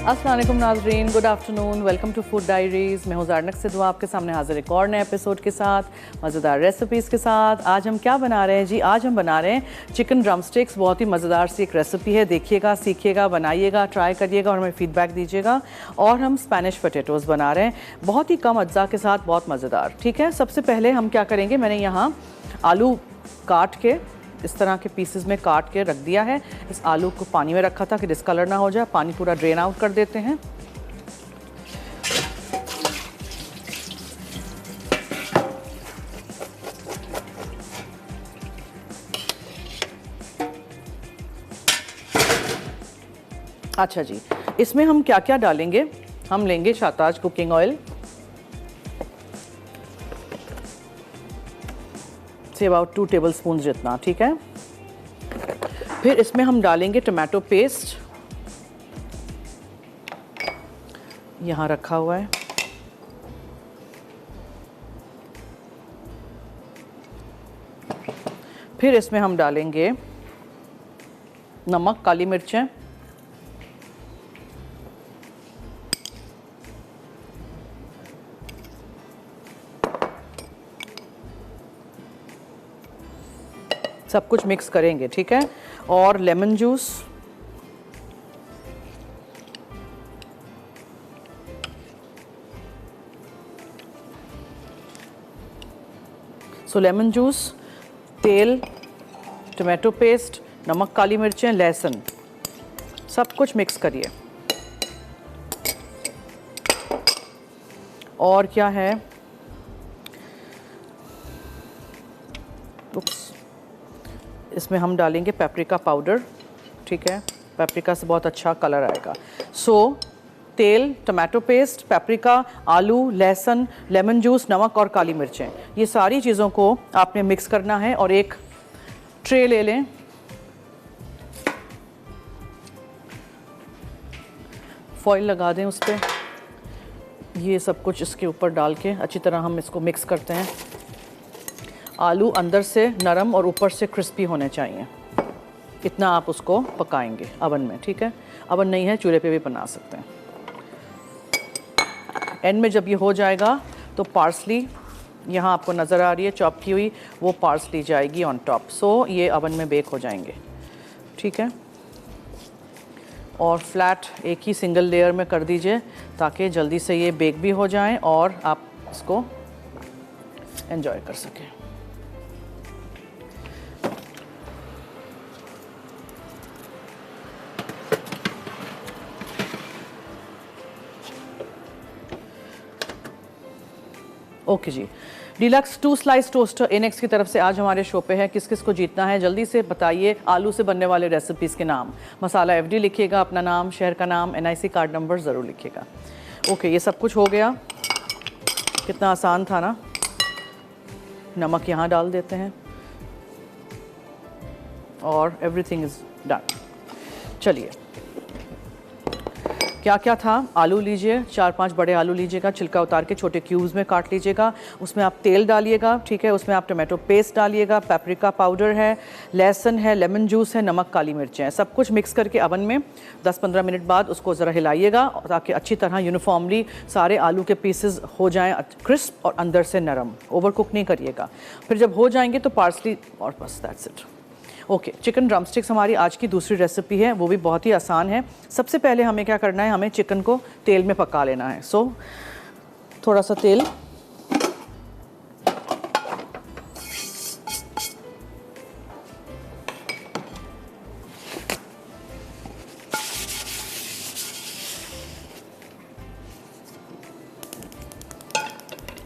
अस्सलाम वालेकुम नाज़रीन, good afternoon, welcome to food diaries. मैं हूँ ज़ारनक सिद्दुआ आपके सामने हाज़िर एक और नए एपिसोड के साथ, मज़ेदार रेसिपीज़ के साथ। आज हम क्या बना रहे हैं जी? आज हम बना रहे हैं चिकन ड्रम स्टिक्स। बहुत ही मज़ेदार सी एक रेसिपी है, देखिएगा, सीखिएगा, बनाइएगा, ट्राई करिएगा और हमें फ़ीडबैक दीजिएगा। और हम स्पेनिश पोटैटोज़ बना रहे हैं, बहुत ही कम अज्जा के साथ, बहुत मज़ेदार। ठीक है, सबसे पहले हम क्या करेंगे, मैंने यहाँ आलू काट के इस तरह के पीसेस में काट के रख दिया है। इस आलू को पानी में रखा था कि डिस्कलर ना हो जाए, पानी पूरा ड्रेन आउट कर देते हैं। अच्छा जी, इसमें हम क्या क्या डालेंगे? हम लेंगे शाहताज कुकिंग ऑयल से अबाउट 2 टेबलस्पून जितना, ठीक है। फिर इसमें हम डालेंगे टमाटो पेस्ट, यहाँ रखा हुआ है। फिर इसमें हम डालेंगे नमक, काली मिर्चें, सब कुछ मिक्स करेंगे, ठीक है। और लेमन जूस, लेमन जूस, तेल, टमाटो पेस्ट, नमक, काली मिर्चें, लहसुन, सब कुछ मिक्स करिए। और क्या है, इसमें हम डालेंगे पेपरिका पाउडर, ठीक है। पेपरिका से बहुत अच्छा कलर आएगा। तेल, टमाटो पेस्ट, पेपरिका, आलू, लहसुन, लेमन जूस, नमक और काली मिर्चें, ये सारी चीज़ों को आपने मिक्स करना है। और एक ट्रे ले लें, फॉइल लगा दें उस पर, ये सब कुछ इसके ऊपर डाल के अच्छी तरह हम इसको मिक्स करते हैं। आलू अंदर से नरम और ऊपर से क्रिस्पी होने चाहिए, इतना आप उसको पकाएंगे अवन में, ठीक है। अवन नहीं है, चूल्हे पे भी बना सकते हैं। एंड में जब ये हो जाएगा तो पार्सली, यहाँ आपको नज़र आ रही है चॉप की हुई, वो पार्सली जाएगी ऑन टॉप। ये अवन में बेक हो जाएंगे, ठीक है। और फ्लैट एक ही सिंगल लेयर में कर दीजिए ताकि जल्दी से ये बेक भी हो जाएं और आप इसको एंजॉय कर सकें। ओके जी, डिलक्स 2 स्लाइस टोस्टर इनेक्स की तरफ से आज हमारे शो पे है। किस किस को जीतना है जल्दी से बताइए। आलू से बनने वाले रेसिपीज़ के नाम, मसाला FD लिखिएगा, अपना नाम, शहर का नाम, NIC कार्ड नंबर ज़रूर लिखिएगा। ओके, ये सब कुछ हो गया, कितना आसान था ना। नमक यहाँ डाल देते हैं और एवरीथिंग इज़ डन। चलिए, क्या क्या था? आलू लीजिए, 4-5 बड़े आलू लीजिएगा, छिलका उतार के छोटे क्यूब्स में काट लीजिएगा। उसमें आप तेल डालिएगा, ठीक है। उसमें आप टमाटो पेस्ट डालिएगा, पेपरिका पाउडर है, लहसुन है, लेमन जूस है, नमक, काली मिर्चें हैं। सब कुछ मिक्स करके अवन में 10-15 मिनट बाद उसको ज़रा हिलाइएगा ताकि अच्छी तरह यूनिफॉर्मली सारे आलू के पीसेस हो जाएँ क्रिस्प और अंदर से नरम। ओवर कुक नहीं करिएगा। फिर जब हो जाएंगे तो पार्सली, और बस that's it. Okay, chicken drum sticks हमारी आज की दूसरी रेसिपी है, वो भी बहुत ही आसान है। सबसे पहले हमें क्या करना है, हमें चिकन को तेल में पका लेना है। थोड़ा सा तेल,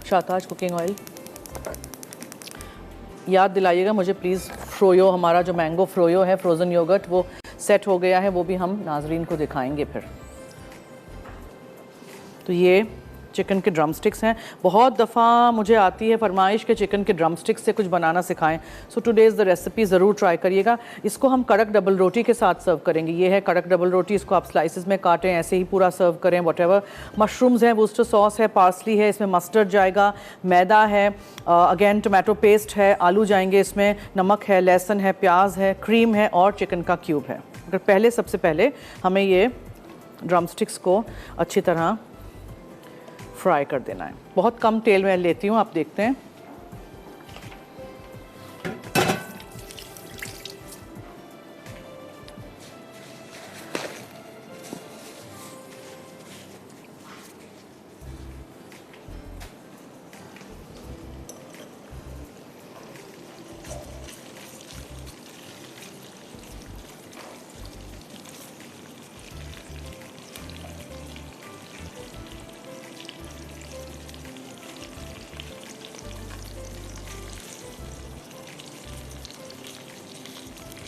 शाहताज कुकिंग ऑयल, याद दिलाइएगा मुझे प्लीज़। फ्रोयो, हमारा जो मैंगो फ्रोयो है, फ्रोज़न योगर्ट, वो सेट हो गया है, वो भी हम नाजरीन को दिखाएंगे फिर। तो ये चिकन के ड्रम स्टिक्स हैं। बहुत दफ़ा मुझे आती है फरमाइश के चिकन के ड्रम स्टिक्स से कुछ बनाना सिखाएं। टुडे इज़ द रेसिपी, ज़रूर ट्राई करिएगा। इसको हम कड़क डबल रोटी के साथ सर्व करेंगे। ये है कड़क डबल रोटी, इसको आप स्लाइसेस में काटें, ऐसे ही पूरा सर्व करें, व्हाटएवर। मशरूम्स हैं, वूस्टर सॉस है, पार्सली है, इसमें मस्टर्ड जाएगा, मैदा है, अगेन टमाटो पेस्ट है, आलू जाएंगे इसमें, नमक है, लहसुन है, प्याज है, क्रीम है और चिकन का क्यूब है। अगर सबसे पहले हमें ये ड्रम स्टिक्स को अच्छी तरह फ्राई कर देना है। बहुत कम तेल में लेती हूँ, आप देखते हैं।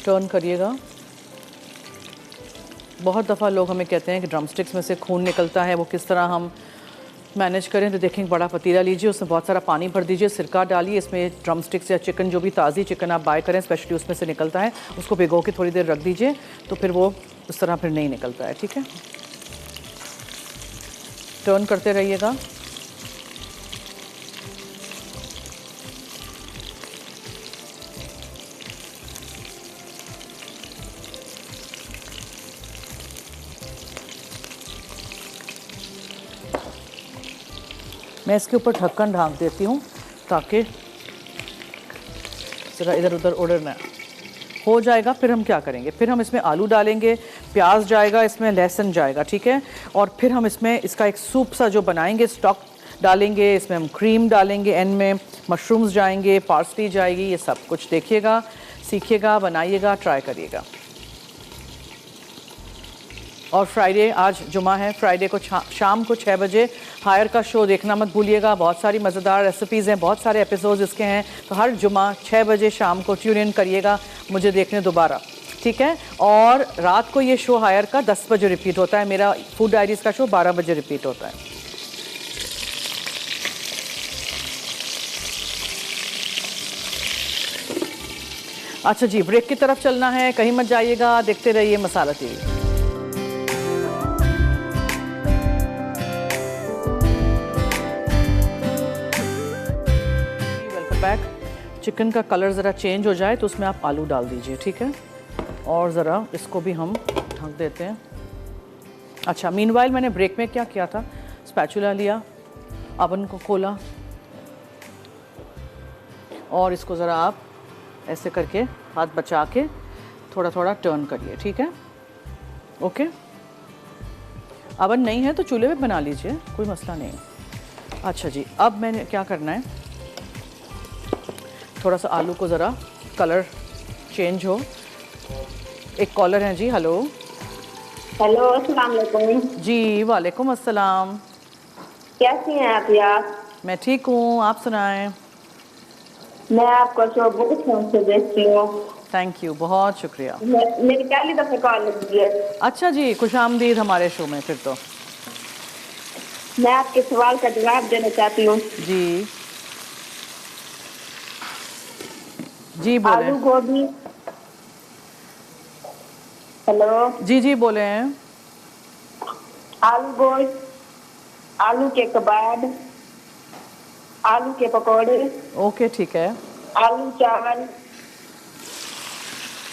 टर्न करिएगा। बहुत दफ़ा लोग हमें कहते हैं कि ड्रम स्टिक्स में से खून निकलता है, वो किस तरह हम मैनेज करें। तो देखें, बड़ा पतीला लीजिए, उसमें बहुत सारा पानी भर दीजिए, सिरका डालिए, इसमें ड्रम स्टिक्स या चिकन, जो भी ताज़ी चिकन आप बाय करें, स्पेशली उसमें से निकलता है, उसको भिगो के थोड़ी देर रख दीजिए, तो फिर वो उस तरह फिर नहीं निकलता है। ठीक है, टर्न करते रहिएगा। मैं इसके ऊपर ढक्कन ढाँक देती हूँ ताकि ज़रा इधर उधर उड़ ना हो जाएगा। फिर हम क्या करेंगे, फिर हम इसमें आलू डालेंगे, प्याज जाएगा, इसमें लहसुन जाएगा। ठीक है, और फिर हम इसमें इसका एक सूप सा जो बनाएंगे, स्टॉक डालेंगे, इसमें हम क्रीम डालेंगे, एंड में मशरूम्स जाएंगे, पार्सली जाएगी, ये सब कुछ देखिएगा, सीखिएगा, बनाइएगा, ट्राई करिएगा। और फ्राइडे, आज जुमा है, फ्राइडे को शाम को 6 बजे हायर का शो देखना मत भूलिएगा। बहुत सारी मज़ेदार रेसिपीज़ हैं, बहुत सारे एपिसोड्स इसके हैं, तो हर जुमा 6 बजे शाम को ट्यून इन करिएगा मुझे देखने दोबारा। ठीक है, और रात को ये शो हायर का 10 बजे रिपीट होता है। मेरा फूड डायरीज़ का शो 12 बजे रिपीट होता है। अच्छा जी, ब्रेक की तरफ चलना है, कहीं मत जाइएगा, देखते रहिए मसाला टीवी। चिकन का कलर ज़रा चेंज हो जाए तो उसमें आप आलू डाल दीजिए। ठीक है, और ज़रा इसको भी हम ढक देते हैं। अच्छा, मीनवाइल मैंने ब्रेक में क्या किया था, स्पैचुला लिया, अवन को खोला, और इसको ज़रा आप ऐसे करके हाथ बचा के थोड़ा थोड़ा टर्न करिए। ठीक है, ओके। अवन नहीं है तो चूल्हे पे बना लीजिए, कोई मसला नहीं। अच्छा जी, अब मैंने क्या करना है, थोड़ा सा आलू को ज़रा कलर चेंज हो। एक कॉलर हैं जी, हेलो। हेलो, अस्सलाम वालेकुम। जी वालेकुम अस्सलाम। कैसी हैं आप यार? मैं ठीक हूँ, आप सुनाएं। मैं आपका शो बहुत शौक से देखती हूँ। थैंक यू, बहुत शुक्रिया। मेरी पहली दफ़ा कॉल लगी है। अच्छा जी, खुशामदीद हमारे शो में। फिर तो मैं आपके सवाल का जवाब देना चाहती हूँ। जी जी बोले। आलू गोभी, हेलो। जी जी बोले। आलू गोश्त, आलू के कबाब, आलू के पकौड़े। ओके, ठीक है, आलू चावल।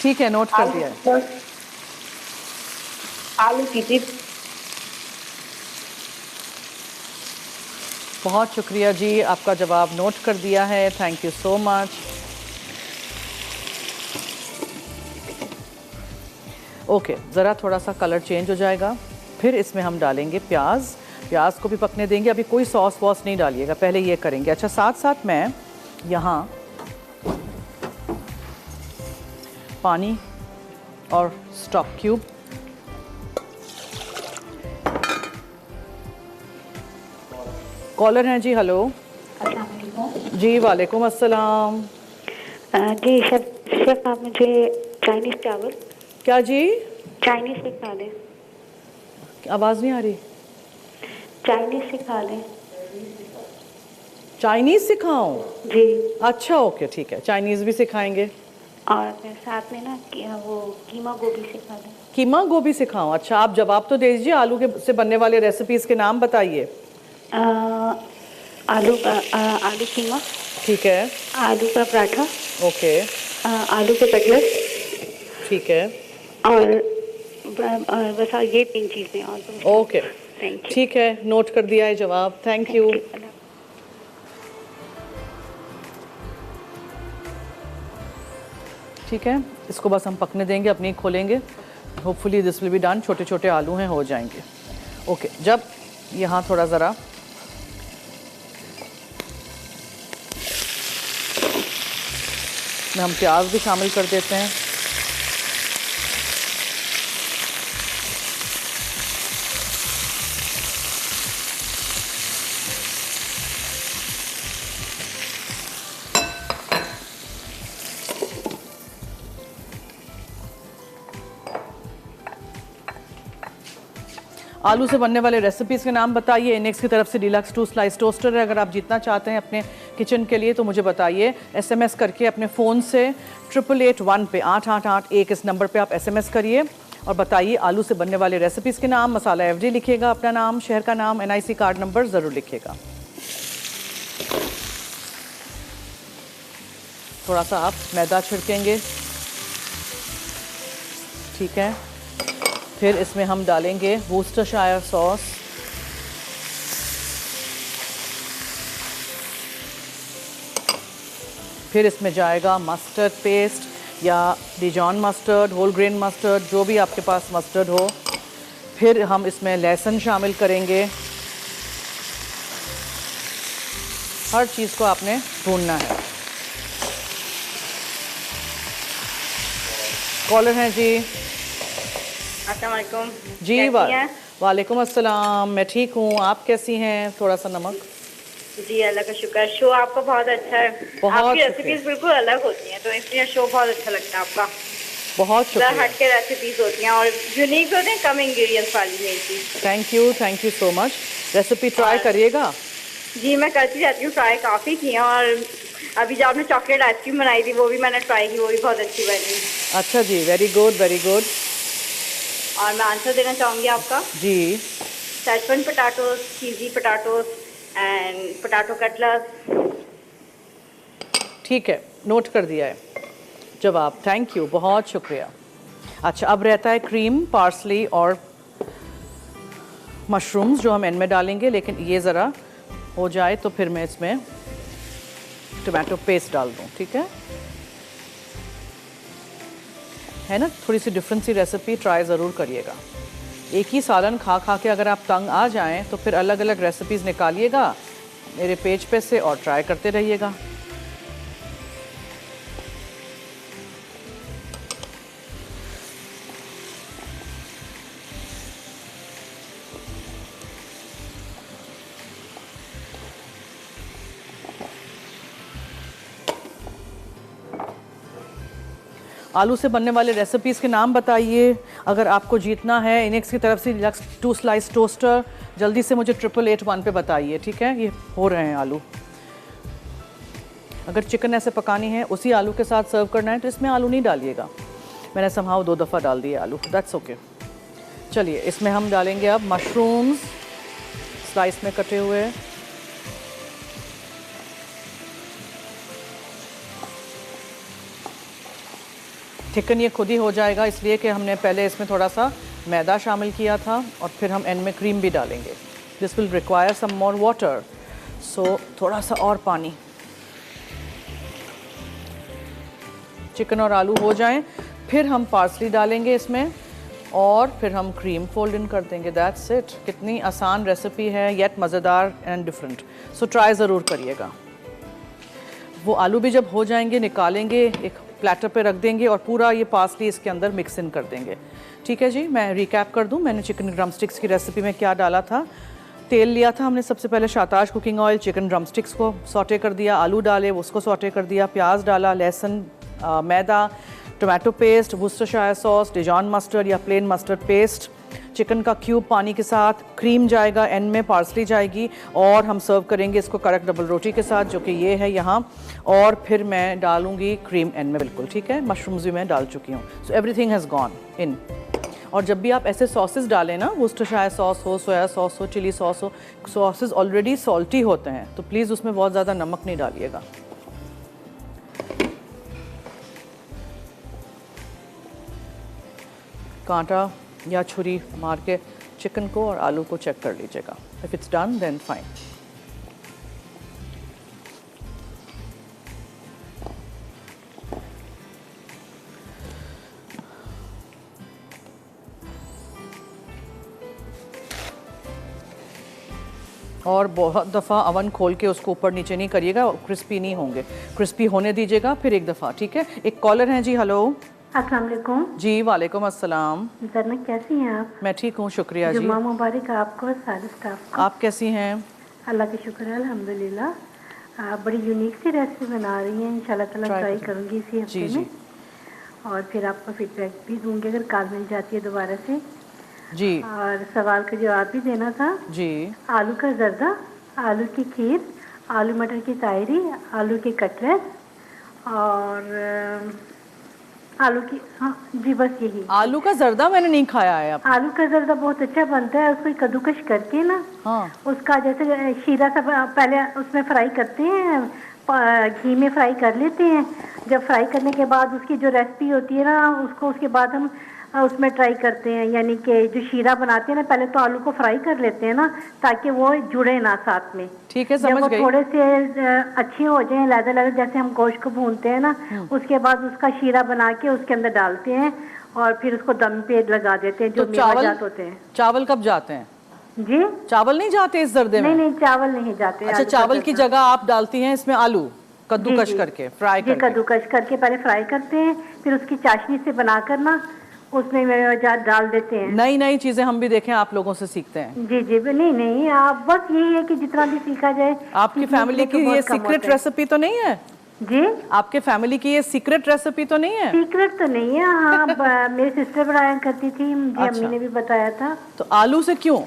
ठीक है, नोट कर दिया है। आलू की चिप्स। बहुत शुक्रिया जी, आपका जवाब नोट कर दिया है, thank you so much. Okay, ज़रा थोड़ा सा कलर चेंज हो जाएगा, फिर इसमें हम डालेंगे प्याज। प्याज को भी पकने देंगे, अभी कोई सॉस वॉस नहीं डालिएगा, पहले ये करेंगे। अच्छा, साथ साथ मैं यहाँ पानी और स्टॉक क्यूब, कॉलर हैं जी, हेलो। जी वालेकुम अस्सलाम। जी शेफ आप मुझे चाइनीज़ चावल। क्या जी? चाइनीज़ सिखा दें। आवाज़ नहीं आ रही। चाइनीज़ सिखा दें। चाइनीज़ सिखाऊं? जी। अच्छा, ओके, ठीक है, चाइनीज़ भी सिखाएंगे। और फिर साथ में ना वो कीमा गोभी सिखा दें। कीमा गोभी सिखाऊं? अच्छा, आप जवाब तो दे दीजिए, आलू के से बनने वाले रेसिपीज़ के नाम बताइए। आलू कीमा। ठीक है। आलू का पराठा। ओके। आलू के कटलेट। ठीक है। और बस ये 3 चीज़ें और तो ओके, थैंक यू। ठीक है, नोट कर दिया है जवाब। Thank you. ठीक है, इसको बस हम पकने देंगे, अपनी खोलेंगे। Hopefully this will be done. छोटे छोटे आलू हैं, हो जाएंगे। ओके, जब यहाँ थोड़ा ज़रा में हम प्याज भी शामिल कर देते हैं। आलू से बनने वाले रेसिपीज़ के नाम बताइए। इनेक्स की तरफ से डिलक्स 2 स्लाइस टोस्टर है। अगर आप जीतना चाहते हैं अपने किचन के लिए तो मुझे बताइए। SMS करके अपने फ़ोन से 8881 पे 8881 इस नंबर पे आप SMS करिए और बताइए आलू से बनने वाले रेसिपीज़ के नाम। मसाला FD लिखिएगा, अपना नाम, शहर का नाम, NIC कार्ड नंबर ज़रूर लिखिएगा। थोड़ा सा आप मैदा छिड़केंगे, ठीक है। फिर इसमें हम डालेंगे वोस्टरशायर सॉस, फिर इसमें जाएगा मस्टर्ड पेस्ट या डिजॉन मस्टर्ड, होल ग्रेन मस्टर्ड, जो भी आपके पास मस्टर्ड हो। फिर हम इसमें लहसुन शामिल करेंगे। हर चीज़ को आपने भूनना है। कॉलर हैं जी। अस्सलाम वालेकुम। जी कैसी हैं? वालेकुम अस्सलाम। मैं ठीक हूँ, आप कैसी हैं? थोड़ा सा नमक। जी अल्लाह का शुक्र। शो आपका बहुत अच्छा है। बहुत आपकी शुक्रिया। रेसिपीज बिल्कुल अलग होती हैं, तो इसलिए शो बहुत अच्छा लगता है आपका। बहुत शुक्रिया। हट के रेसिपीज होती हैं और यूनिक होते हैं, कम इंग्रेडिएंट्स वाली मेरी चीज। Thank you so much. Recipe try करिएगा। जी मैं करती रहती हूँ, ट्राई काफ़ी की हैं। और अभी जो आपने चॉकलेट आइसक्रीम बनाई थी वो भी मैंने ट्राई की, वो भी बहुत अच्छी बनी। अच्छा जी, वेरी गुड वेरी गुड। और मैं आंसर देना चाहूँगी आपका। जी, Schezwan potatoes, cheesy potatoes and potato cutlets. ठीक है, नोट कर दिया है जवाब। थैंक यू, बहुत शुक्रिया। अच्छा, अब रहता है क्रीम, पार्सली और मशरूम्स जो हम एंड में डालेंगे, लेकिन ये ज़रा हो जाए तो फिर मैं इसमें टोमेटो पेस्ट डाल दूँ, ठीक है ना। थोड़ी सी डिफरेंट सी रेसिपी ट्राई ज़रूर करिएगा। एक ही सालन खा खा के अगर आप तंग आ जाएं तो फिर अलग अलग रेसिपीज़ निकालिएगा मेरे पेज पे से और ट्राई करते रहिएगा। आलू से बनने वाले रेसिपीज़ के नाम बताइए। अगर आपको जीतना है इनेक्स की तरफ से डिलक्स 2 स्लाइस टोस्टर, जल्दी से मुझे 8881 पे बताइए, ठीक है। ये हो रहे हैं आलू। अगर चिकन ऐसे पकानी है, उसी आलू के साथ सर्व करना है तो इसमें आलू नहीं डालिएगा। मैंने समहाउ 2 दफ़ा डाल दिए आलू, दैट्स ओके। चलिए, इसमें हम डालेंगे अब मशरूम्स स्लाइस में कटे हुए। थिकन ये खुद ही हो जाएगा, इसलिए कि हमने पहले इसमें थोड़ा सा मैदा शामिल किया था और फिर हम एंड में क्रीम भी डालेंगे। This will require some more water, so थोड़ा सा और पानी। चिकन और आलू हो जाएं, फिर हम पार्सली डालेंगे इसमें और फिर हम क्रीम फोल्ड इन कर देंगे। That's it. कितनी आसान रेसिपी है, येट मज़ेदार एंड डिफरेंट। सो ट्राई ज़रूर करिएगा। वो आलू भी जब हो जाएंगे निकालेंगे, एक प्लेटर पे रख देंगे और पूरा ये पार्सली इसके अंदर मिक्स इन कर देंगे, ठीक है जी। मैं रिकैप कर दूं, मैंने चिकन ड्रम स्टिक्स की रेसिपी में क्या डाला था। तेल लिया था हमने सबसे पहले, Shahtaj cooking oil, chicken drumsticks को सॉटे कर दिया, आलू डाले उसको सॉटे कर दिया, प्याज डाला, लहसुन, मैदा, tomato paste, Worcestershire sauce, डिजॉन mustard या प्लेन मस्टर्ड पेस्ट, चिकन का क्यूब पानी के साथ, क्रीम जाएगा एंड में, पार्सली जाएगी और हम सर्व करेंगे इसको कड़क डबल रोटी के साथ, जो कि ये है यहाँ। और फिर मैं डालूंगी क्रीम एंड में, बिल्कुल ठीक है। मशरूम्स भी मैं डाल चुकी हूँ। So everything has gone in. और जब भी आप ऐसे सॉसेस डालें ना, वुस्टरशायर सॉस हो, सोया सॉस हो, चिली सॉस हो, सॉसेस ऑलरेडी सॉल्टी होते हैं, तो प्लीज़ उसमें बहुत ज़्यादा नमक नहीं डालिएगा। कांटा या छुरी मार के चिकन को और आलू को चेक कर लीजिएगा। If it's done then fine. और बहुत दफ़ा अवन खोल के उसको ऊपर नीचे नहीं करिएगा, क्रिस्पी नहीं होंगे, क्रिस्पी होने दीजिएगा फिर एक दफ़ा, ठीक है। एक कॉलर हैं जी, हेलो। अस्सलाम वालेकुम जी वालेकुम अस्सलाम। जरना, कैसी हैं आप? मैं ठीक हूँ, शुक्रिया जी। जुम्मा मुबारक आपको और सारे स्टाफ को। आप कैसी हैं? अल्लाह का शुक्र है, अल्हम्दुलिल्लाह। आप बड़ी यूनिक सी रेसिपी बना रही हैं, इंशाल्लाह ताला ट्राई करूँगी इसी हफ्ते में, और फिर आपको फीडबैक भी दूँगी अगर कॉल मिल जाती है दोबारा से जी। और सवाल का जवाब भी देना था जी। आलू का जर्दा, आलू की खीर, आलू मटर की तायरी, आलू के कटलेट और आलू की, हाँ जी बस यही। आलू का जर्दा मैंने नहीं खाया है अब। आलू का जर्दा बहुत अच्छा बनता है, उसको कद्दूकश करके ना, हाँ। उसका जैसे शीरा सा पहले उसमें फ्राई करते हैं, घी में फ्राई कर लेते हैं। जब फ्राई करने के बाद उसकी जो रेसिपी होती है ना, उसको उसके बाद हम उसमें ट्राई करते हैं, यानी कि जो शीरा बनाते हैं ना, पहले तो आलू को फ्राई कर लेते हैं ना, ताकि वो जुड़े ना साथ में। ठीक है, समझ गई। जब वो थोड़े से अच्छे हो जाएं, लहदा लहदा जैसे हम गोश्त को भूनते हैं ना, उसके बाद उसका शीरा बना के उसके अंदर डालते हैं और फिर उसको दम पे लगा देते हैं। जो तो चावल होते हैं, चावल कब जाते हैं जी? चावल नहीं जाते इस जर्दे में? नहीं, चावल नहीं जाते। अच्छा, चावल की जगह आप डालती हैं इसमें आलू कद्दूकश करके, फ्राई करके? कद्दूकश करके पहले फ्राई करते हैं, फिर उसकी चाशनी से बनाकर ना उसमें डाल देते हैं। नई नई चीजें हम भी देखें, आप लोगों से सीखते हैं। जी जी, नहीं, आप बस यही है कि जितना भी सीखा जाए। आपकी फैमिली की ये सीक्रेट रेसिपी तो नहीं है? जी, आपके फैमिली की ये सीक्रेट रेसिपी तो नहीं है? सीक्रेट तो नहीं है, हाँ। मेरी सिस्टर बनाया करती थी, मुझे अच्छा। अम्मी ने भी बताया था। तो आलू से क्यों?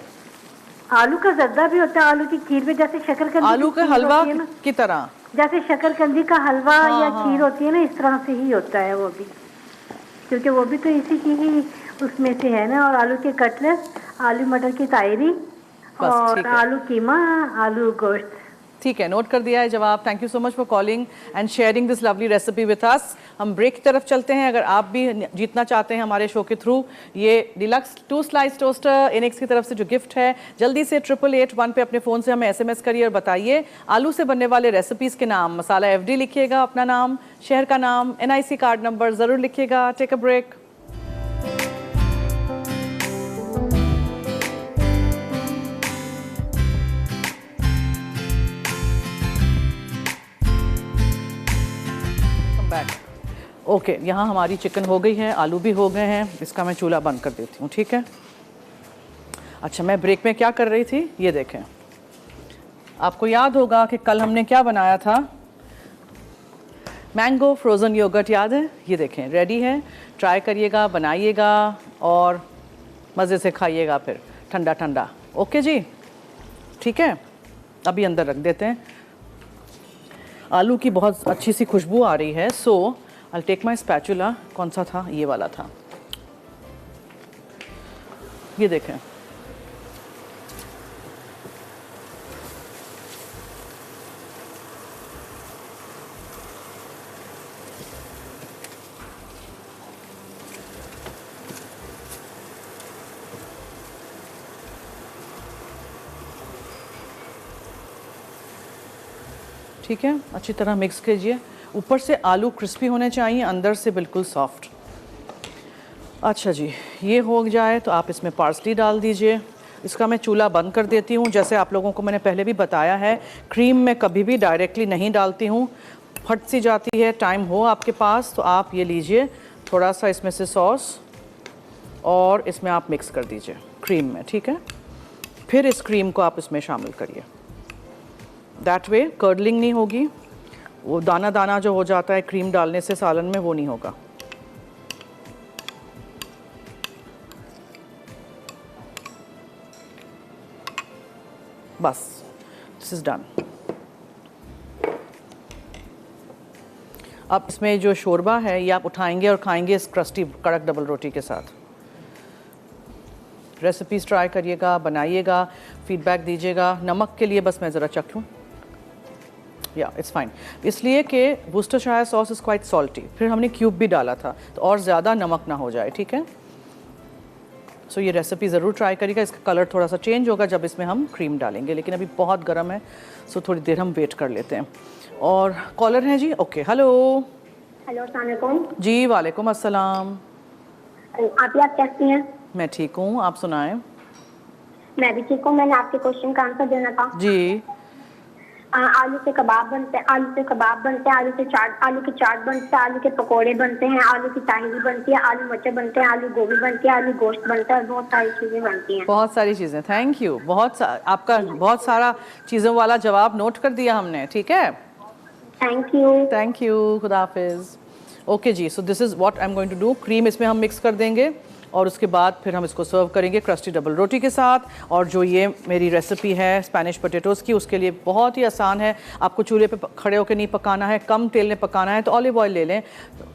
आलू का जर्दा भी होता है, आलू की खीर में, जैसे शकरकंदी आलू के हलवा की तरह, जैसे शकरकंदी का हलवा या खीर होती है ना, इस तरह से ही होता है वो भी, क्योंकि वो भी तो इसी की ही उसमें से है ना। और आलू के कटलेट, आलू मटर की तायरी और आलू कीमा, आलू गोश्त। ठीक है, नोट कर दिया है जवाब। Thank you so much for calling and sharing this lovely recipe with us. हम ब्रेक की तरफ चलते हैं। अगर आप भी जीतना चाहते हैं हमारे शो के थ्रू ये डिलक्स 2 स्लाइस टोस्टर इनेक्स की तरफ से जो गिफ्ट है, जल्दी से 8881 पे अपने फ़ोन से हमें SMS करिए और बताइए आलू से बनने वाले रेसिपीज़ के नाम। मसाला FD लिखिएगा, अपना नाम, शहर का नाम, NIC कार्ड नंबर ज़रूर लिखिएगा। Take a break. ओके, यहाँ हमारी चिकन हो गई है, आलू भी हो गए हैं। इसका मैं चूल्हा बंद कर देती हूँ, ठीक है। अच्छा, मैं ब्रेक में क्या कर रही थी ये देखें। आपको याद होगा कि कल हमने क्या बनाया था, मैंगो फ्रोज़न योगर्ट, याद है? ये देखें रेडी है, ट्राई करिएगा, बनाइएगा और मज़े से खाइएगा फिर ठंडा ठंडा। ओके जी, ठीक है। अभी अंदर रख देते हैं। आलू की बहुत अच्छी सी खुशबू आ रही है, सो I'll take my spatula। कौन सा था? ये वाला था। ये देखें, ठीक है। अच्छी तरह मिक्स कीजिए। ऊपर से आलू क्रिस्पी होने चाहिए, अंदर से बिल्कुल सॉफ्ट। अच्छा जी, ये हो जाए तो आप इसमें पार्सली डाल दीजिए। इसका मैं चूल्हा बंद कर देती हूँ। जैसे आप लोगों को मैंने पहले भी बताया है, क्रीम में कभी भी डायरेक्टली नहीं डालती हूँ, फट सी जाती है। टाइम हो आपके पास तो आप ये लीजिए, थोड़ा सा इसमें से सॉस और इसमें आप मिक्स कर दीजिए क्रीम में, ठीक है। फिर इस क्रीम को आप इसमें शामिल करिए। दैट वे कर्डलिंग नहीं होगी, वो दाना दाना जो हो जाता है क्रीम डालने से सालन में, वो नहीं होगा। बस, दिस इज डन। अब इसमें जो शोरबा है ये आप उठाएंगे और खाएंगे इस क्रस्टी कड़क डबल रोटी के साथ। रेसिपीज़ ट्राई करिएगा, बनाइएगा, फीडबैक दीजिएगा। नमक के लिए बस मैं ज़रा चखूँ, या इट्स फाइन, इसलिए कि Worcestershire sauce is quite salty. फिर हमने क्यूब भी डाला था तो और ज़्यादा नमक ना हो जाए, ठीक है। सो ये रेसिपी ज़रूर ट्राई करिएगा। इसका कलर थोड़ा सा चेंज होगा जब इसमें हम क्रीम डालेंगे, लेकिन अभी बहुत गर्म है, सो थोड़ी देर हम वेट कर लेते हैं। और कॉलर हैं जी, ओके, हेलो। हेलो, अस्सलाम वालेकुम। जी वालेकुम अस्सलाम। आप कैसी हैं? मैं ठीक हूँ, आप सुनाएं। मैं भी ठीक हूँ। मैंने आपके क्वेश्चन का आंसर देना था। जी। आलू के कबाब बनते हैं, आलू के कबाब बनते हैं, आलू के चाट बनते हैं, आलू के पकोड़े बनते हैं, आलू की ताहिरी बनती है, आलू मटर बनते हैं, आलू गोभी बनती है, आलू गोश्त बनता है, बहुत सारी चीजें बनती हैं। बहुत सारी चीज़ें, थैंक यू। आपका बहुत सारा चीज़ों वाला जवाब नोट कर दिया हमने, ठीक है। Thank you. खुदा हाफिज़। ओके जी, so this is what I am going to do. Cream इसमें हम मिक्स कर देंगे और उसके बाद फिर हम इसको सर्व करेंगे क्रस्टी डबल रोटी के साथ। और जो ये मेरी रेसिपी है स्पेनिश पोटैटोज़ की, उसके लिए बहुत ही आसान है। आपको चूल्हे पे खड़े होकर नहीं पकाना है, कम तेल में पकाना है तो ऑलिव ऑयल ले लें।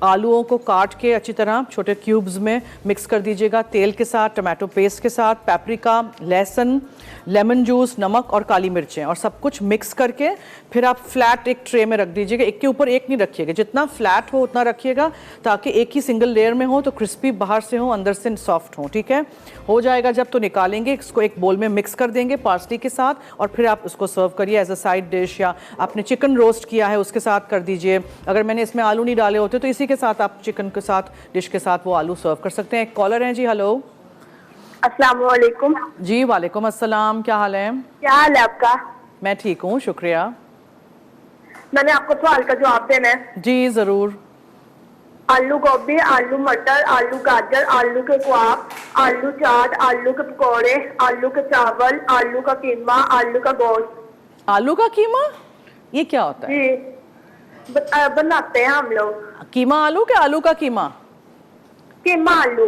आलूओं को काट के अच्छी तरह छोटे क्यूब्स में मिक्स कर दीजिएगा तेल के साथ, टमाटो पेस्ट के साथ, पेपरिका, लहसुन, लेमन जूस, नमक और काली मिर्चें, और सब कुछ मिक्स करके फिर आप फ्लैट एक ट्रे में रख दीजिएगा। एक के ऊपर एक नहीं रखिएगा, जितना फ्लैट हो उतना रखिएगा ताकि एक ही सिंगल लेयर में हो तो क्रिस्पी बाहर से हो, अंदर से सॉफ्ट हो, ठीक है। हो जाएगा जब तो निकालेंगे, इसको एक बोल में मिक्स कर देंगे पार्सली के साथ और फिर आप उसको सर्व करिए एज अ साइड डिश, या आपने चिकन रोस्ट किया है उसके साथ कर दीजिए। अगर मैंने इसमें आलू नहीं डाले होते तो इसी के साथ आप चिकन के साथ डिश के साथ वो आलू सर्व कर सकते हैं। एक कॉलर हैं जी, हेलो। अस्सलाम वालेकुम। जी वालेकुम अस्सलाम, क्या हाल है? क्या हाल है आपका? मैं ठीक हूँ, शुक्रिया। मैंने आपको सवाल का जवाब देना है। जी ज़रूर। आलू गोभी, आलू मटर, आलू गाजर, आलू के कबाब, आलू चाट, आलू के पकौड़े, आलू के चावल, आलू का कीमा, आलू का गोश्त। आलू का कीमा, ये क्या होता है? जी बनाते हैं हम लोग। कीमा आलू के आलू का कीमा? कीमा आलू।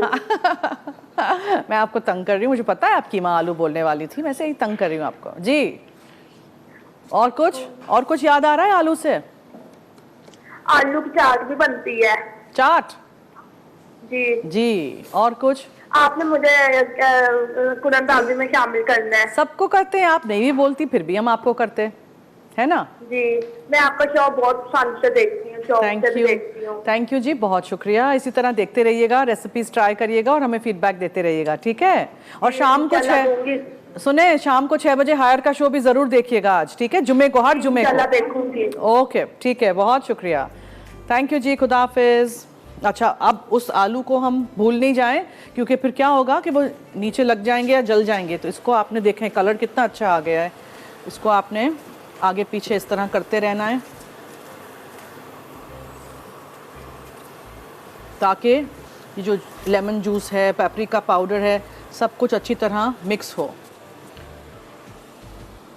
मैं आपको तंग कर रही हूँ, मुझे पता है आप कीमा आलू बोलने वाली थी, मैं ऐसे ही तंग कर रही हूँ आपको जी। और कुछ याद आ रहा है आलू से? आलू की चाट भी बनती है। चाट? जी। और कुछ? आपने मुझे कुरान ताज़ी में शामिल करना है। सबको करते हैं, आप नहीं भी बोलती फिर भी हम आपको करते है ना। जी, मैं आपका शो बहुत पसंद से देखती हूँ। थैंक यू जी, बहुत शुक्रिया। इसी तरह देखते रहिएगा, रेसिपीज ट्राई करिएगा और हमें फीडबैक देते रहिएगा, ठीक है। और शाम को शाम को 6 बजे हायर का शो भी जरूर देखिएगा आज, ठीक है, जुम्मे को, हर जुम्मे को देखूंगी। ओके ठीक है, बहुत शुक्रिया, थैंक यू जी, खुदा हाफिज। अच्छा, अब उस आलू को हम भूल नहीं जाएं क्योंकि फिर क्या होगा कि वो नीचे लग जाएंगे या जल जाएंगे। तो इसको आपने देखें कलर कितना अच्छा आ गया है, इसको आपने आगे पीछे इस तरह करते रहना है ताकि ये जो लेमन जूस है, पेपरिका पाउडर है, सब कुछ अच्छी तरह मिक्स हो।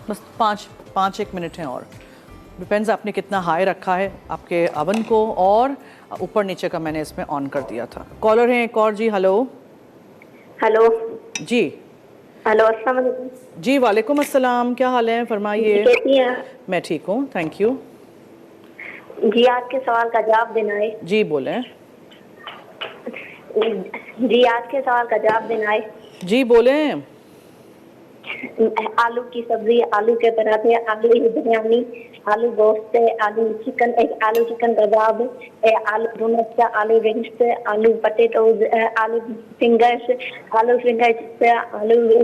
बस 5-1 मिनट हैं और डिपेंड्स आपने कितना हाई रखा है आपके अवन को, और ऊपर नीचे का मैंने इसमें ऑन कर दिया था। कॉलर हैं एक और जी, हेलो। हेलो जी। हेलो, अस्सलाम वालेकुम। जी वालेकुम अस्सलाम, क्या हाल है, फरमाइए। कैसी हैं? मैं ठीक हूँ, थैंक यू। जी, आज के सवाल का जवाब देना है। जी बोलें। जी, आज के सवाल का जवाब देना है। जी बोलें। आलू की सब्जी, आलू के पराठे, आलू की बिरयानी, आलू गोश्त, आलू चिकन, आलू चिकन कबाब, आलू डोनट्स, आलू रिंग्स, आलू पटेटोज, आलू फिंगर्स, आलू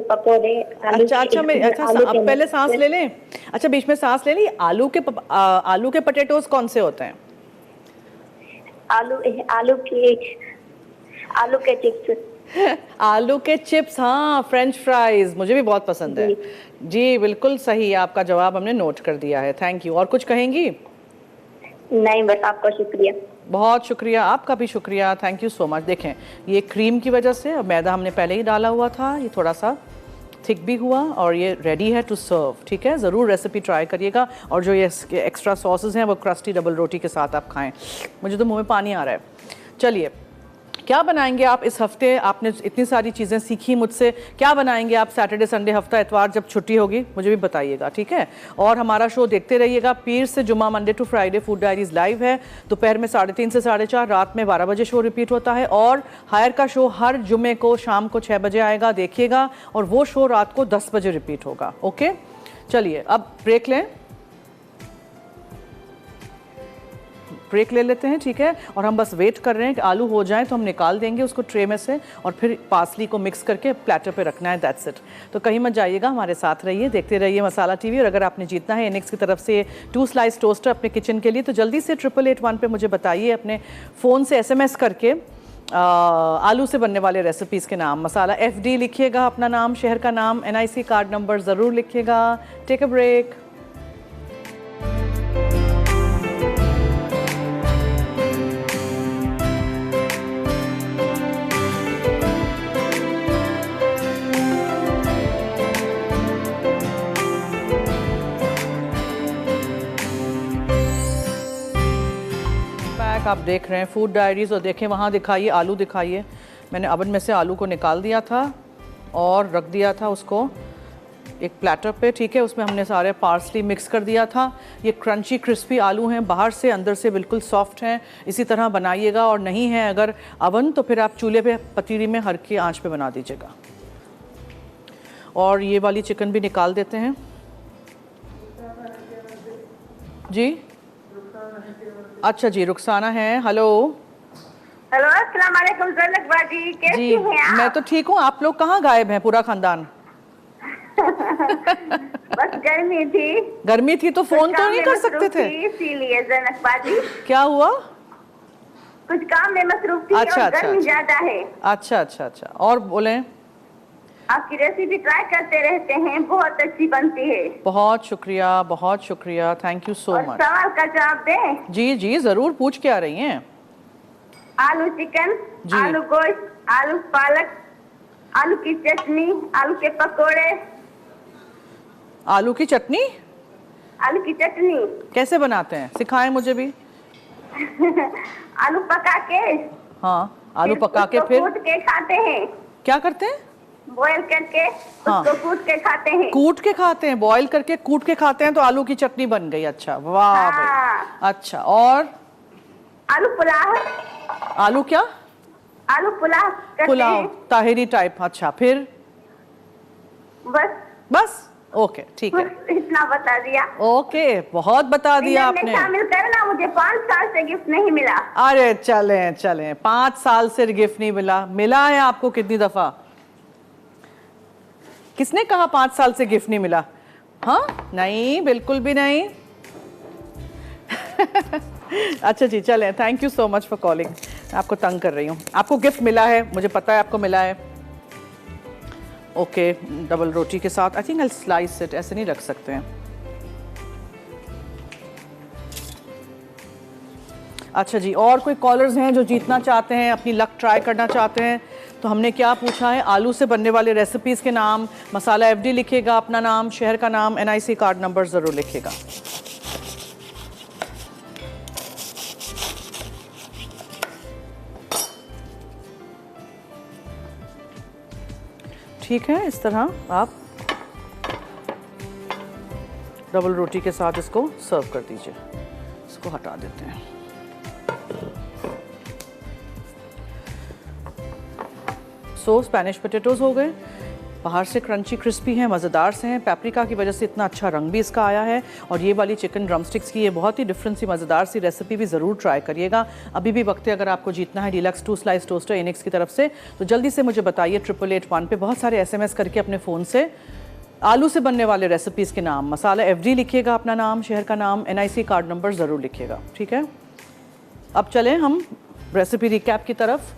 पकोड़े। अच्छा, अब पहले सांस ले लें। अच्छा, बीच में सांस ले ली। आलू के पटेटोज कौन से होते हैं? आलू के चिप्स। आलू के चिप्स, हाँ, फ्रेंच फ्राइज मुझे भी बहुत पसंद है। जी बिल्कुल सही, आपका जवाब हमने नोट कर दिया है, थैंक यू। और कुछ कहेंगी? नहीं, बस आपका शुक्रिया। बहुत शुक्रिया, आपका भी शुक्रिया, थैंक यू सो मच। देखें, ये क्रीम की वजह से, मैदा हमने पहले ही डाला हुआ था, ये थोड़ा सा थिक भी हुआ और ये रेडी है टू सर्व, ठीक है। ज़रूर रेसिपी ट्राई करिएगा। और जो ये एक्स्ट्रा सॉसेज हैं वो क्रस्टी डबल रोटी के साथ आप खाएं। मुझे तो मुंह में पानी आ रहा है। चलिए, क्या बनाएंगे आप इस हफ्ते? आपने इतनी सारी चीज़ें सीखी मुझसे, क्या बनाएंगे आप सैटरडे संडे हफ्ता इतवार जब छुट्टी होगी, मुझे भी बताइएगा, ठीक है। और हमारा शो देखते रहिएगा, पीर से जुमा, Monday to Friday food diaries live है। दोपहर में 3:30 से 4:30, रात में 12 बजे शो रिपीट होता है। और हायर का शो हर जुम्मे को शाम को 6 बजे आएगा, देखिएगा। और वो शो रात को 10 बजे रिपीट होगा, ओके। चलिए अब ब्रेक लें। ब्रेक ले लेते हैं, ठीक है। और हम बस वेट कर रहे हैं कि आलू हो जाए तो हम निकाल देंगे उसको ट्रे में से और फिर पार्सली को मिक्स करके प्लेटर पे रखना है, दैट्स इट। तो कहीं मत जाइएगा, हमारे साथ रहिए, देखते रहिए मसाला टीवी। और अगर आपने जीतना है इनिक्स की तरफ से 2 स्लाइस टोस्टर अपने किचन के लिए, तो जल्दी से 8881 पे मुझे बताइए अपने फ़ोन से SMS करके आलू से बनने वाले रेसिपीज़ के नाम। मसाला FD लिखिएगा, अपना नाम, शहर का नाम, NIC कार्ड नंबर ज़रूर लिखिएगा। Take a break. आप देख रहे हैं फूड डायरीज़ और देखें वहाँ दिखाइए, आलू दिखाइए। मैंने ओवन में से आलू को निकाल दिया था और रख दिया था उसको एक प्लेटर पे, ठीक है। उसमें हमने सारे पार्सली मिक्स कर दिया था। ये क्रंची क्रिस्पी आलू हैं, बाहर से अंदर से बिल्कुल सॉफ्ट हैं। इसी तरह बनाइएगा, और नहीं है अगर अवन तो फिर आप चूल्हे पे पतीली में हल्की आंच पे बना दीजिएगा। और ये वाली चिकन भी निकाल देते हैं जी। अच्छा जी, रुखसाना है। हेलो हेलो, अस्सलाम वालेकुम ज़ैनब बाजी, कैसी जी, हैं आप? मैं तो ठीक हूँ। आप लोग कहाँ गायब हैं, पूरा खानदान? बस गर्मी थी। गर्मी थी तो फोन तो नहीं कर सकते थे? इसीलिए ज़ैनब बाजी। क्या हुआ? कुछ काम में मसरूफ थी। अच्छा, और अच्छा, गर्मी अच्छा। ज्यादा है। अच्छा। और बोलें। आपकी रेसिपी ट्राई करते रहते हैं, बहुत अच्छी बनती है। बहुत शुक्रिया, थैंक यू सो और मच। सवाल का जवाब दें? जी ज़रूर, पूछ के आ रही हैं। आलू चिकन, जी। आलू गोश्त, आलू पालक, आलू की चटनी, आलू के पकोड़े। आलू की चटनी आलू की चटनी कैसे बनाते हैं, सिखाएं मुझे भी। आलू पका के, हाँ, आलू पका के उसको फिर कूट के खाते हैं। क्या करते हैं? बॉयल करके हाँ। उसको कूट के खाते हैं। कूट के खाते हैं, बॉयल करके कूट के खाते हैं, तो आलू की चटनी बन गई। अच्छा, वाह हाँ। भाई। अच्छा, और आलू पुलाव। आलू क्या? आलू पुलाव करते पुलाव, हैं। ताहिरी टाइप। अच्छा, फिर? बस ओके, ठीक है। बस इतना बता दिया। ओके, बहुत बता दिया डिनर में आपने। शामिल करना, मुझे 5 साल से गिफ्ट नहीं मिला। अरे चलें 5 साल से गिफ्ट नहीं मिला है आपको कितनी दफा? किसने कहा 5 साल से गिफ्ट नहीं मिला? हाँ, नहीं, बिल्कुल भी नहीं। अच्छा जी, चलें, thank you so much for calling. आपको तंग कर रही हूँ। आपको गिफ्ट मिला है, मुझे पता है आपको मिला है। ओके, डबल रोटी के साथ। I think I slice it, ऐसे नहीं रख सकते हैं। अच्छा जी, और कोई कॉलर्स हैं जो जीतना चाहते हैं, अपनी लक ट्राई करना चाहते हैं? तो हमने क्या पूछा है, आलू से बनने वाले रेसिपीज़ के नाम। मसाला FD लिखेगा, अपना नाम, शहर का नाम, NIC कार्ड नंबर ज़रूर लिखेगा। ठीक है, इस तरह आप डबल रोटी के साथ इसको सर्व कर दीजिए। इसको हटा देते हैं। सो स्पेनिश पोटैटोज़ हो गए, बाहर से क्रंची क्रिस्पी हैं, मज़ेदार से हैं। पेपरिका की वजह से इतना अच्छा रंग भी इसका आया है। और ये वाली चिकन ड्रम स्टिक्स की ये बहुत ही डिफरेंट सी मज़ेदार सी रेसिपी भी ज़रूर ट्राई करिएगा। अभी भी वक्त है, अगर आपको जीतना है डीलक्स 2 स्लाइस टोस्टर इनिक्स की तरफ से, तो जल्दी से मुझे बताइए 8881 पे बहुत सारे SMS करके अपने फ़ोन से आलू से बनने वाले रेसिपीज़ के नाम। मसाला FD लिखिएगा, अपना नाम, शहर का नाम, NIC कार्ड नंबर ज़रूर लिखिएगा, ठीक है। अब चलें हम रेसिपी रिकैप की तरफ।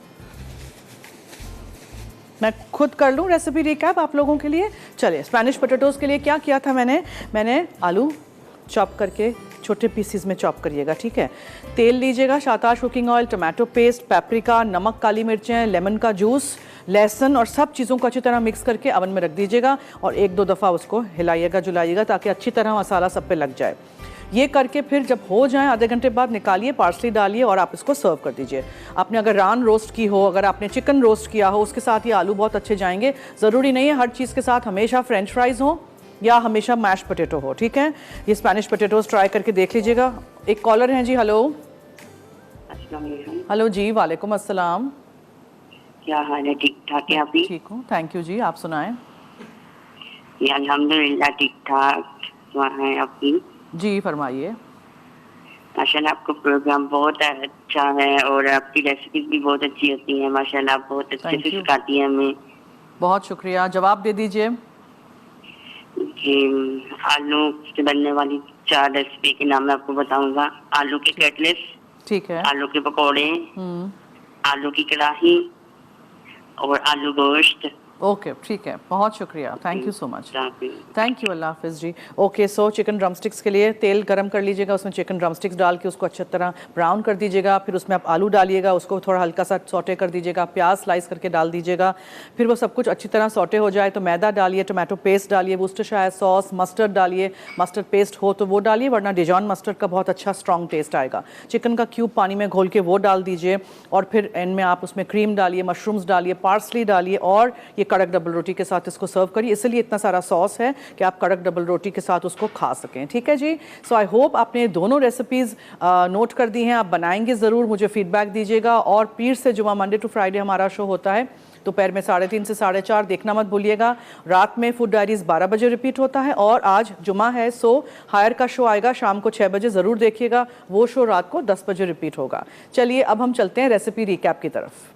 मैं खुद कर लूँ रेसिपी रिकैप आप लोगों के लिए। चलिए, स्पेनिश पोटैटोज़ के लिए क्या किया था मैंने आलू चॉप करके छोटे पीसीज में चॉप करिएगा, ठीक है। तेल लीजिएगा, Shahtaj cooking oil, tomato paste, paprika, नमक, काली मिर्चें, लेमन का जूस, लहसुन और सब चीज़ों को अच्छी तरह मिक्स करके अवन में रख दीजिएगा और 1-2 दफ़ा उसको हिलाइएगा जुलाइएगा ताकि अच्छी तरह मसाला सब पे लग जाए। ये करके फिर जब हो जाए आधे घंटे बाद निकालिए, पार्सली डालिए और आप इसको सर्व कर दीजिए। आपने अगर रान रोस्ट की हो, अगर आपने चिकन रोस्ट किया हो, उसके साथ ये आलू बहुत अच्छे जाएंगे। ज़रूरी नहीं है हर चीज़ के साथ हमेशा फ्रेंच फ्राइज़ हो या हमेशा मैश पोटैटो हो, ठीक है। ये स्पेनिश पोटैटोज़ ट्राई करके देख लीजिएगा। एक कॉलर हैं जी। हेलो। हेलो जी, वालेकुम अस्सलाम। क्या हाल है? ठीक ठाक है अभी? ठीक हूँ, थैंक यू जी, आप सुनाएं। अल्हम्दुलिल्लाह ठीक ठाक है अभी। जी फरमाइए। माशाल्लाह आपका प्रोग्राम बहुत अच्छा है और आपकी रेसिपीज भी बहुत अच्छी होती हैं माशाल्लाह, आप बहुत अच्छे Thank से you. सिखाती हैं हमें। बहुत शुक्रिया। जवाब दे दीजिए। जी, आलू से बनने वाली 4 रेसिपी के नाम मैं आपको बताऊंगा। आलू के कटलेट्स, ठीक है। आलू के पकौड़े, आलू की कढ़ाई और आलू गोश्त। ओके, ठीक है, बहुत शुक्रिया, thank you so much. Thank you, अल्लाह हाफिज़ जी। Okay, so chicken drumsticks के लिए तेल गरम कर लीजिएगा, उसमें चिकन ड्रम स्टिक्स डाल के उसको अच्छी तरह ब्राउन कर दीजिएगा। फिर उसमें आप आलू डालिएगा, उसको थोड़ा हल्का सा सौटे कर दीजिएगा, प्याज स्लाइस करके डाल दीजिएगा। फिर वो सब कुछ अच्छी तरह सौटे हो जाए तो मैदा डालिए, टोमेटो पेस्ट डालिए, वुस्टरशायर सॉस, मस्टर्ड डालिए। मस्टर्ड पेस्ट हो तो वो डालिए, वरना डिजॉन मस्टर्ड का बहुत अच्छा स्ट्रॉन्ग टेस्ट आएगा। चिकन का क्यूब पानी में घोल के वो डाल दीजिए और फिर एंड में आप उसमें क्रीम डालिए, मशरूम्स डालिए, पार्सली डालिए और ये कड़क डबल रोटी के साथ इसको सर्व करिए। इसलिए इतना सारा सॉस है कि आप कड़क डबल रोटी के साथ उसको खा सकें। ठीक है जी। सो आई होप आपने दोनों रेसिपीज़ नोट कर दी हैं, आप बनाएंगे ज़रूर, मुझे फीडबैक दीजिएगा। और पीर से जुमा मंडे टू फ्राइडे हमारा शो होता है दोपहर में 3:30 से 4:30, देखना मत भूलिएगा। रात में फूड डायरीज 12 बजे रिपीट होता है और आज जुमा है, सो हायर का शो आएगा शाम को 6 बजे, ज़रूर देखिएगा। वो शो रात को 10 बजे रिपीट होगा। चलिए अब हम चलते हैं रेसिपी रिकैप की तरफ।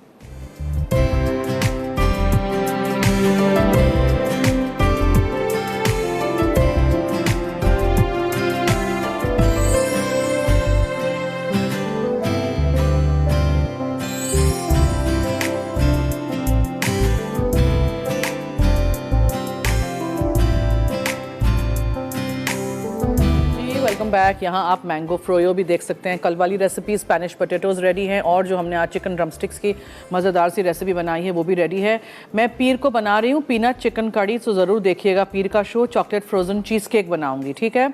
Welcome back. यहाँ आप मैंगो फ्रोयो भी देख सकते हैं। कल वाली रेसिपी स्पेनिश पोटैटोज़ रेडी हैं और जो हमने आज चिकन ड्रमस्टिक्स की मज़ेदार सी रेसिपी बनाई है वो भी रेडी है। मैं पीर को बना रही हूँ पीनट चिकन कड़ी, तो ज़रूर देखिएगा पीर का show. Chocolate frozen cheese cake बनाऊँगी, ठीक है।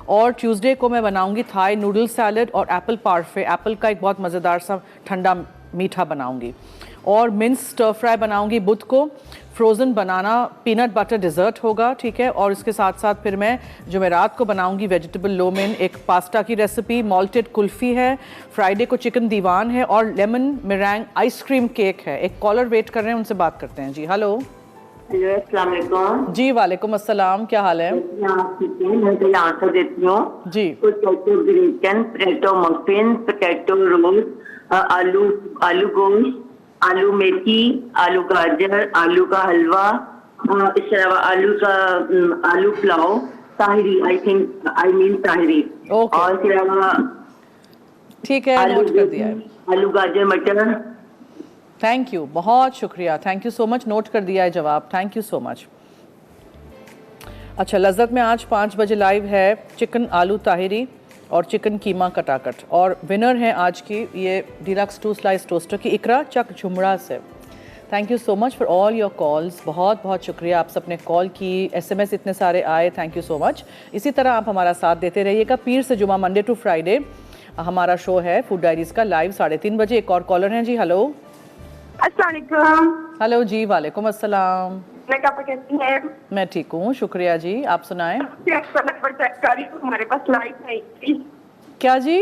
और ट्यूसडे को मैं बनाऊँगी थाई नूडल सैलड और एप्पल पार्फे, एप्पल का एक बहुत मज़ेदार सा ठंडा मीठा बनाऊँगी। और मिन्स स्टर फ्राई बनाऊँगी बुध को। फ्रोज़न बनाना पीनट बटर डिज़र्ट होगा, ठीक है। और इसके साथ साथ फिर मैं जुमेरात को बनाऊंगी वेजिटेबल लोमेन, एक पास्ता की रेसिपी, मॉल्टेड कुल्फ़ी है। फ्राइडे को चिकन दीवान है और लेमन मेरैंग आइसक्रीम केक है। एक कॉलर वेट कर रहे हैं, उनसे बात करते हैं जी। हेलो अस्सलाम वालेकुम। जी वालेकुम अस्सलाम, क्या हाल है? मैं पहले आंसर देती हूँ जी। Potato gratin, potato muffin, potato roll, आलू गोश्त, आलू मेथी, आलू गाजर, आलू का हलवा, इसके अलावा आलू पुलाव, ताहिरी, आई मीन ताहिरी। ओके। और इसके अलावा ठीक है, नोट कर दिया है। आलू गाजर मटर। थैंक यू, बहुत शुक्रिया, thank you so much, note कर दिया है जवाब, थैंक यू सो मच। अच्छा, लज्जत में आज 5 बजे लाइव है चिकन आलू ताहिरी और चिकन कीमा कटाकट, और विनर है आज की ये डिलक्स 2 स्लाइस टोस्टर की इकरा चक झुमड़ा से। Thank you so much for all your calls, बहुत बहुत शुक्रिया, आप सबने कॉल की, SMS इतने सारे आए, थैंक यू सो मच। इसी तरह आप हमारा साथ देते रहिएगा। पीर से जुमा मंडे टू फ्राइडे हमारा शो है फूड डायरीज का लाइव 3:30 बजे। एक और कॉलर हैं जी। हेलो अस्सलाम वालेकुम। हेलो जी वालेकुम अस्सलाम। मैं क्या कैसी हैं? मैं ठीक हूँ, शुक्रिया जी, आप सुनाएं। हमारे पास लाइट नहीं थी। क्या जी?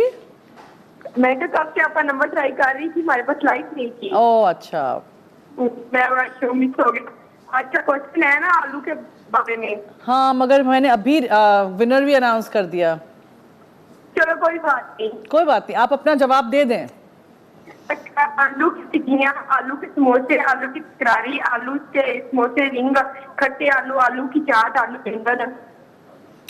मैं तो कब से आपका नंबर ट्राई कर रही थी, हमारे पास लाइट नहीं थी। ओह अच्छा, मैं शो मिस हो गया। अच्छा क्वेश्चन है ना आलू के बारे में। हाँ मगर मैंने अभी विनर भी अनाउंस कर दिया। चलो कोई बात नहीं, कोई बात नहीं, आप अपना जवाब दे दें। आलू की टिक्कियाँ, आलू के समोसे, आलू की करारी, आलू के समोसे, रिंग, खट्टे आलू, आलू की चाट, आलू बैंगन।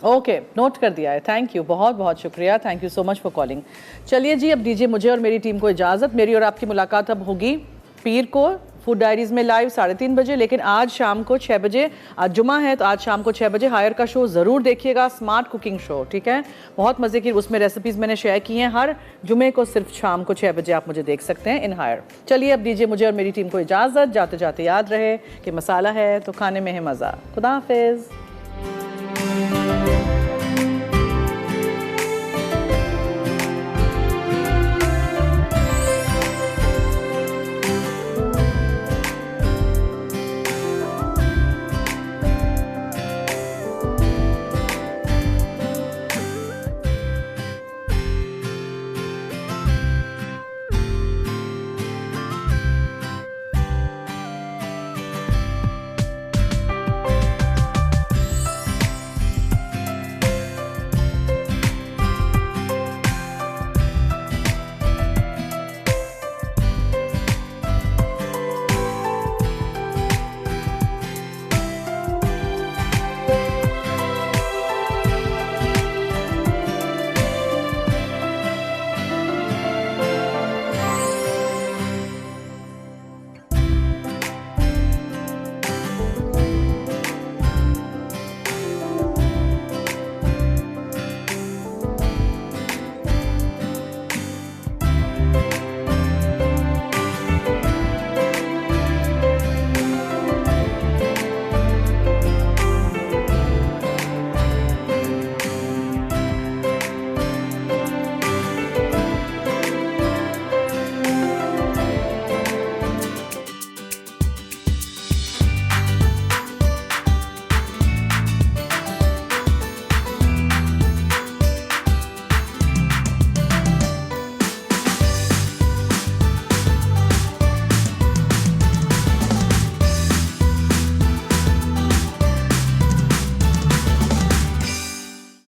ओके, नोट कर दिया है, थैंक यू, बहुत बहुत शुक्रिया, thank you so much for calling. चलिए जी, अब दीजिए मुझे और मेरी टीम को इजाज़त। मेरी और आपकी मुलाकात अब होगी पीर को फूड डायरीज़ में लाइव 3:30 बजे, लेकिन आज शाम को 6 बजे, आज जुमा है तो आज शाम को 6 बजे हायर का शो ज़रूर देखिएगा, स्मार्ट कुकिंग शो, ठीक है। बहुत मज़े की उसमें रेसिपीज़ मैंने शेयर की हैं। हर जुमे को सिर्फ शाम को 6 बजे आप मुझे देख सकते हैं इन हायर। चलिए अब दीजिए मुझे और मेरी टीम को इजाज़त। जाते जाते याद रहे कि मसाला है तो खाने में है मज़ा। खुदा हाफिज़।